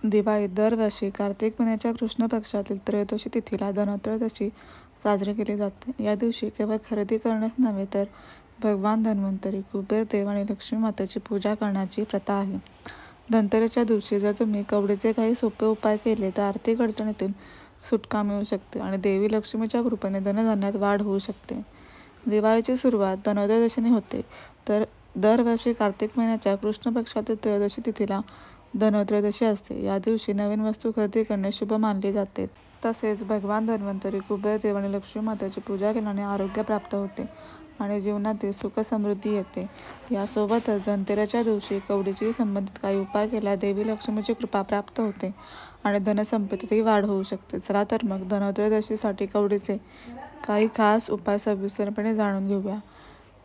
दिवाळी दरवर्षी कार्तिक महिन्याच्या कृष्ण पक्षातील त्रयोदशी तिथीला धनत्रयोदशी साजरी केली जाते. या दिवशी केवळ खरेदी करणेच नव्हे तर भगवान धन्वंतरी, कुबेर देव आणि लक्ष्मी मातेची पूजा करण्याची प्रथा आहे. धनतेरसच्या दिवशी जर तुम्ही कवडीचे काही सोपे उपाय केले तर आर्थिक अडचणीतून सुटका मिळू शकते आणि देवी लक्ष्मीच्या कृपेने धनधान्यात वाढ होऊ शकते. दिवाळीची सुरुवात धनत्रयोदशीने होते, तर दरवर्षी कार्तिक महिन्याच्या कृष्ण पक्षातील त्रयोदशी तिथीला धनत्रयोदशी असते. या दिवशी नवीन वस्तू खरेदी करणे शुभ मानले जाते. तसेच भगवान धन्वंतरी, कुबेर देव आणि लक्ष्मी मातेची पूजा केल्याने आरोग्य प्राप्त होते आणि जीवनातील सुख समृद्धी येते. यासोबतच धनतेरसच्या दिवशी कवडीशी संबंधित काही उपाय केल्यास देवी लक्ष्मीची कृपा प्राप्त होते आणि धनसंपत्तीतही वाढ होऊ शकते. चला तर मग धनत्रयोदशीसाठी कवडीचे काही खास उपाय सविस्तरपणे जाणून घेऊया.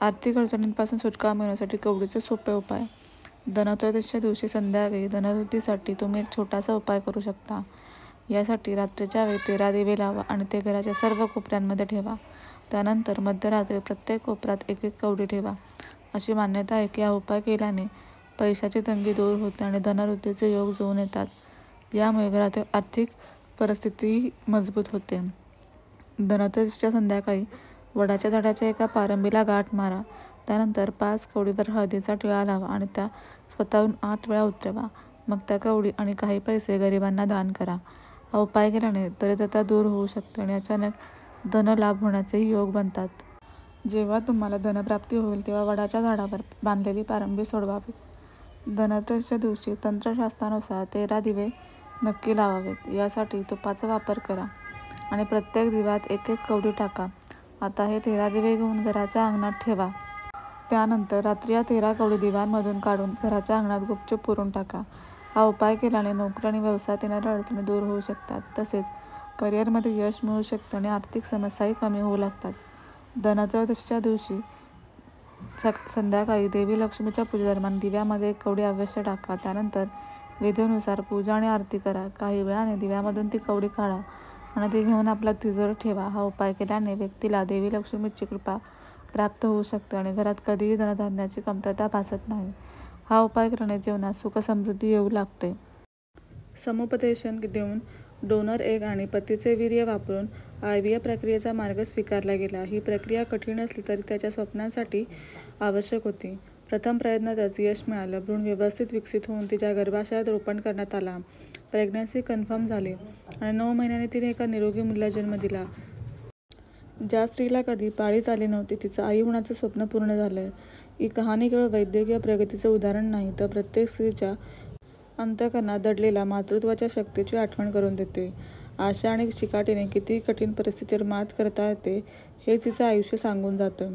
आर्थिक अडचणींपासून सुटका मिळवण्यासाठी कवडीचे सोपे उपाय. धनत्रयोदशीच्या दिवशी संध्याकाळी धनवृद्धीसाठी तुम्ही एक छोटासा उपाय करू शकता. यासाठी रात्रीच्या वेळी 13 दिवे लावा आणि ते घराच्या सर्व कोपऱ्यांमध्ये ठेवा. त्यानंतर मध्यरात्री प्रत्येक कोपऱ्यात एक कवडी ठेवा. अशी मान्यता आहे की हा उपाय केल्याने पैशाची तंगी दूर होते आणि धनवृद्धीचे योग जुळून येतात. यामुळे घरातील आर्थिक परिस्थिती मजबूत होते. धनत्रयोदशीच्या संध्याकाळी वडाच्या झाडाच्या एका पारंबीला गाठ मारा. त्यानंतर 5 कवडीवर हळदीचा टिळा लावा आणि त्या स्वतःहून 8 वेळा उतरवा. मग त्या कवडी आणि काही पैसे गरिबांना दान करा. हा उपाय केल्याने दरिद्रता दूर होऊ शकते आणि अचानक धनलाभ होण्याचेही योग बनतात. जेव्हा तुम्हाला धनप्राप्ती होईल तेव्हा वडाच्या झाडावर बांधलेली पारंबी सोडवावी. धनत्रयोदशीच्या दिवशी तंत्रशास्त्रानुसार 13 दिवे नक्की लावावेत. यासाठी तुपाचा वापर करा आणि प्रत्येक दिव्यात एक कवडी टाका. आता हे 13 दिवे घेऊन घराच्या अंगणात ठेवा. त्यानंतर रात्री या 13 कवडी दिव्यांमधून काढून घराच्या अंगणात गुपचूप पुरून टाका. हा उपाय केल्याने नोकरी आणि व्यवसायात येणाऱ्या अडचणी दूर होऊ शकतात. तसेच करिअरमध्ये यश मिळू शकते आणि आर्थिक समस्याही कमी होऊ लागतात. धनत्रयोदशीच्या दिवशी संध्याकाळी देवी लक्ष्मीच्या पूजेदरम्यान दिव्यामध्ये एक कवडी अवश्य टाका. त्यानंतर विधीनुसार पूजा आणि आरती करा. काही वेळाने दिव्यामधून ती कवडी काढा आणि ती घेऊन आपल्या तिजोरीत ठेवा. हा उपाय केल्याने व्यक्तीला देवी लक्ष्मीची कृपा प्राप्त होऊ शकते आणि घरात कधीही धनधान्याची कमतरता भासत नाही. हा उपाय केल्याने जीवनात सुख समृद्धी येऊ लागते. समुपदेशन देऊन डोनर एग आणि पतीचे वीर्य वापरून IVF प्रक्रियेचा मार्ग स्वीकारला गेला. ही प्रक्रिया कठीण असली तरी त्याच्या स्वप्नांसाठी आवश्यक होती. प्रथम प्रयत्नातच यश मिळालं. भ्रूण व्यवस्थित विकसित होऊन तिच्या गर्भाशयात रोपण करण्यात आला. प्रेग्नन्सी कन्फर्म झाली आणि 9 महिन्यांनी तिने एका निरोगी मुलीला जन्म दिला. ज्या स्त्रीला कधी पाळीच आली नव्हती तिचं आई होण्याचं स्वप्न पूर्ण झालं. ही कहाणी केवळ वैद्यकीय प्रगतीचे उदाहरण नाही तर प्रत्येक स्त्रीच्या अंतःकरणात दडलेल्या मातृत्वाच्या शक्तीची आठवण करून देते. आशा आणि चिकाटीने कितीही कठीण परिस्थितीवर मात करता येते हेच तिचं आयुष्य सांगून जातं.